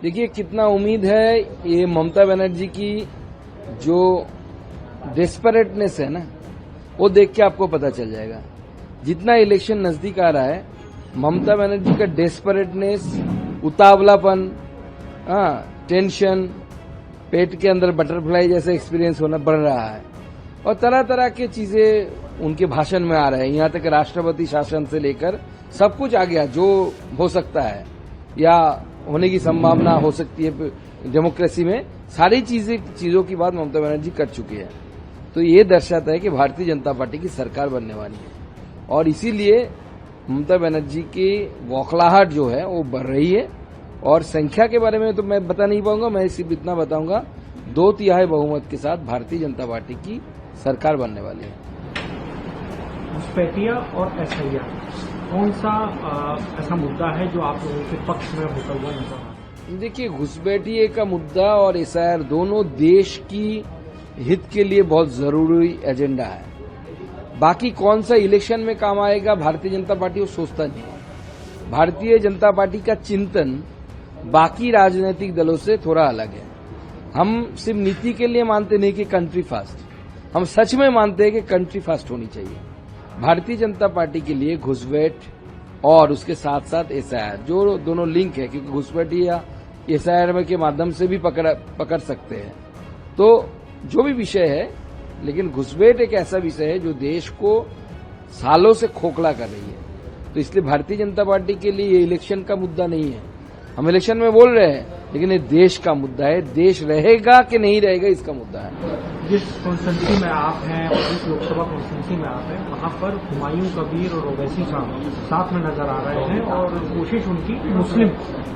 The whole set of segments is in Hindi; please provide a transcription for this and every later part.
देखिए कितना उम्मीद है, ये ममता बनर्जी की जो डेस्परेटनेस है ना, वो देख के आपको पता चल जाएगा। जितना इलेक्शन नजदीक आ रहा है, ममता बनर्जी का डेस्परेटनेस, उतावलापन, टेंशन, पेट के अंदर बटरफ्लाई जैसा एक्सपीरियंस होना बढ़ रहा है और तरह तरह की चीजें उनके भाषण में आ रहे हैं। यहां तक राष्ट्रपति शासन से लेकर सब कुछ आ गया जो हो सकता है या होने की संभावना हो सकती है डेमोक्रेसी में, सारी चीजों की बात ममता बनर्जी कर चुकी है। तो ये दर्शाता है कि भारतीय जनता पार्टी की सरकार बनने वाली है और इसीलिए ममता बनर्जी की बौखलाहट जो है वो बढ़ रही है। और संख्या के बारे में तो मैं बता नहीं पाऊंगा, मैं सिर्फ इतना बताऊंगा 2/3 बहुमत के साथ भारतीय जनता पार्टी की सरकार बनने वाली है। घुसपैठिया और एसआईआर कौन सा ऐसा मुद्दा है जो आप लोगों के पक्ष में होता हुआ नजर आ रहा है? देखिए, घुसपैठिए का मुद्दा और एसआईआर दोनों देश की हित के लिए बहुत जरूरी एजेंडा है। बाकी कौन सा इलेक्शन में काम आएगा भारतीय जनता पार्टी वो सोचता नहीं है। भारतीय जनता पार्टी का चिंतन बाकी राजनीतिक दलों से थोड़ा अलग है। हम सिर्फ नीति के लिए मानते नहीं कि कंट्री फास्ट, हम सच में मानते हैं कि कंट्री फास्ट होनी चाहिए। भारतीय जनता पार्टी के लिए घुसपैठ और उसके साथ साथ एसआईआर जो दोनों लिंक है, क्योंकि घुसपैठ या एसआईआर के माध्यम से भी पकड़ सकते हैं। तो जो भी विषय है, लेकिन घुसपैठ एक ऐसा विषय है जो देश को सालों से खोखला कर रही है। तो इसलिए भारतीय जनता पार्टी के लिए ये इलेक्शन का मुद्दा नहीं है। हम इलेक्शन में बोल रहे हैं, लेकिन ये देश का मुद्दा है। देश रहेगा कि नहीं रहेगा इसका मुद्दा है। जिस कॉन्स्टिट्यूंसी में आप हैं और जिस लोकसभा कॉन्स्टिट्यूंसी में आप हैं, वहां पर हुमायूं कबीर और ओवैसी साहब साथ में नजर आ रहे हैं और कोशिश उनकी मुस्लिम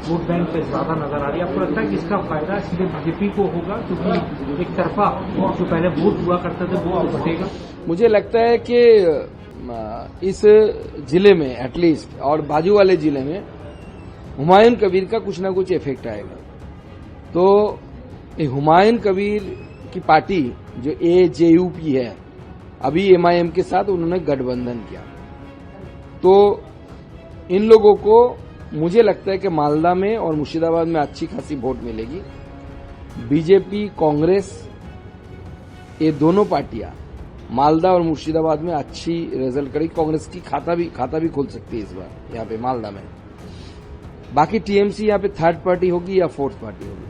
वोट बैंक पे ज्यादा नजर आ रही है। आपको लगता है कि इसका फायदा सीधे बीजेपी को होगा, क्योंकि एक तरफा जो पहले वोट हुआ करते थे वो घटेगा? मुझे लगता है कि इस जिले में एटलीस्ट और बाजू वाले जिले में हुमायूं कबीर का कुछ ना कुछ इफेक्ट आएगा। तो हुमायूं कबीर की पार्टी जो AJUP है, अभी MIM के साथ उन्होंने गठबंधन किया, तो इन लोगों को मुझे लगता है कि मालदा में और मुर्शिदाबाद में अच्छी खासी वोट मिलेगी। बीजेपी, कांग्रेस, ये दोनों पार्टियां मालदा और मुर्शिदाबाद में अच्छी रिजल्ट करेगी। कांग्रेस की खाता भी खोल सकती है इस बार यहाँ पे मालदा में। बाकी TMC यहाँ पे थर्ड पार्टी होगी या फोर्थ पार्टी होगी।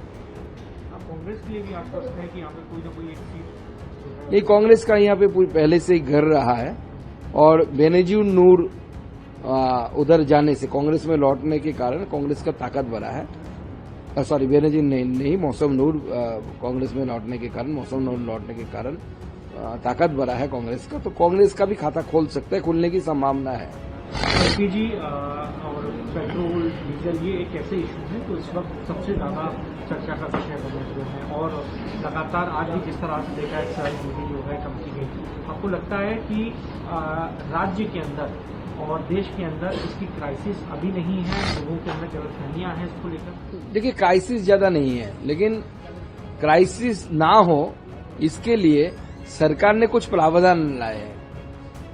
कांग्रेस के लिए भी आश्वस्त है कि यहाँ पे कोई ना कोई एक सीट नहीं, कांग्रेस का यहाँ पे पहले से ही घर रहा है और बेनजीर नूर उधर जाने से, कांग्रेस में लौटने के कारण कांग्रेस का ताकत बढ़ा है। सॉरी, बेनजीर नहीं, मौसम नूर कांग्रेस में लौटने के कारण, मौसम नूर लौटने के कारण ताकत बढ़ा है कांग्रेस का। तो कांग्रेस का भी खाता खोल सकता है, खुलने की संभावना है। LPG और पेट्रोल डीजल ये एक ऐसे इशू है तो इस वक्त सबसे ज्यादा चर्चा का विषय बने हुए हैं और लगातार आज भी जिस तरह से देखा एक्साइज ड्यूटी जो है कम की गई, आपको लगता है कि राज्य के अंदर और देश के अंदर इसकी क्राइसिस अभी नहीं है, लोगों के अंदर गलतफहमियां हैं इसको लेकर? देखिए, क्राइसिस ज्यादा नहीं है, लेकिन क्राइसिस ना हो इसके लिए सरकार ने कुछ प्रावधान लाए हैं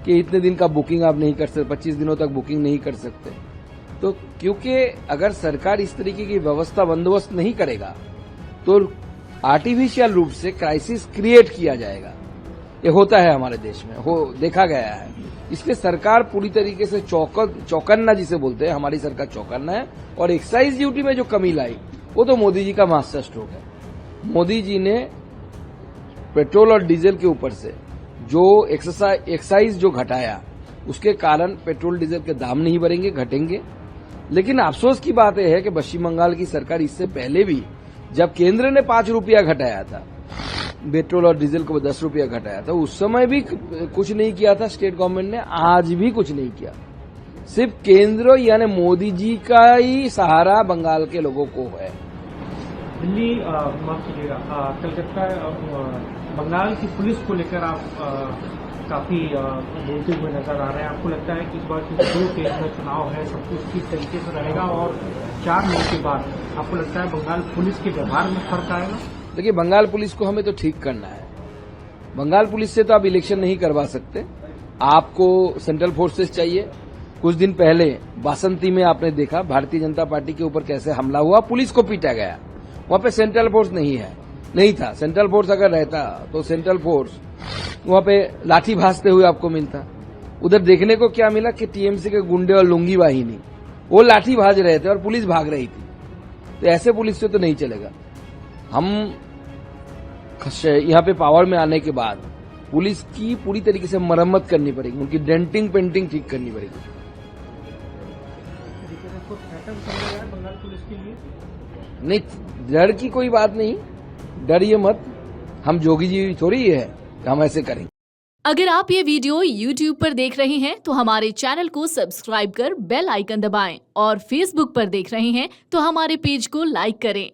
कि इतने दिन का बुकिंग आप नहीं कर सकते, 25 दिनों तक बुकिंग नहीं कर सकते। तो क्योंकि अगर सरकार इस तरीके की व्यवस्था बंदोबस्त नहीं करेगा तो आर्टिफिशियल रूप से क्राइसिस क्रिएट किया जाएगा। ये होता है हमारे देश में, देखा गया है। इसलिए सरकार पूरी तरीके से चौकन्ना जिसे बोलते हैं, हमारी सरकार चौकन्ना है। और एक्साइज ड्यूटी में जो कमी लाई वो तो मोदी जी का मास्टर स्ट्रोक है। मोदी जी ने पेट्रोल और डीजल के ऊपर से जो एक्साइज जो घटाया, उसके कारण पेट्रोल डीजल के दाम नहीं बढ़ेंगे, घटेंगे। लेकिन अफसोस की बात यह है कि पश्चिम बंगाल की सरकार इससे पहले भी, जब केंद्र ने 5 रुपया घटाया था, पेट्रोल और डीजल को 10 रुपया घटाया था, उस समय भी कुछ नहीं किया था स्टेट गवर्नमेंट ने, आज भी कुछ नहीं किया। सिर्फ केंद्र यानी मोदी जी का ही सहारा बंगाल के लोगों को है। दिल्ली, माफ कीजिएगा, कलकत्ता, बंगाल की पुलिस को लेकर आप काफी बोलते हुए नजर आ रहे हैं। आपको लगता है कि इस बार 2 फेज में चुनाव है, सब कुछ किस तरीके से रहेगा और 4 मई के बाद आपको लगता है बंगाल पुलिस के व्यवहार में फर्क आएगा? देखिए, बंगाल पुलिस को हमें तो ठीक करना है। बंगाल पुलिस से तो आप इलेक्शन नहीं करवा सकते, आपको सेंट्रल फोर्सेस चाहिए। कुछ दिन पहले बासंती में आपने देखा भारतीय जनता पार्टी के ऊपर कैसे हमला हुआ, पुलिस को पीटा गया। वहां पे सेंट्रल फोर्स नहीं था। सेंट्रल फोर्स अगर रहता तो सेंट्रल फोर्स वहां पे लाठी भाजते हुए आपको मिलता। उधर देखने को क्या मिला कि टीएमसी के गुंडे और लुंगी वाहिनी वो लाठी भाज रहे थे और पुलिस भाग रही थी। तो ऐसे पुलिस से तो नहीं चलेगा। हम यहाँ पे पावर में आने के बाद पुलिस की पूरी तरीके से मरम्मत करनी पड़ेगी, उनकी डेंटिंग पेंटिंग ठीक करनी पड़ेगी। बंगाल पुलिस के लिए नहीं, डर की कोई बात नहीं, डरिए मत। हम जोगी जी थोड़ी है हम ऐसे करेंगे। अगर आप ये वीडियो YouTube पर देख रहे हैं तो हमारे चैनल को सब्सक्राइब कर बेल आइकन दबाएं और Facebook पर देख रहे हैं तो हमारे पेज को लाइक करें।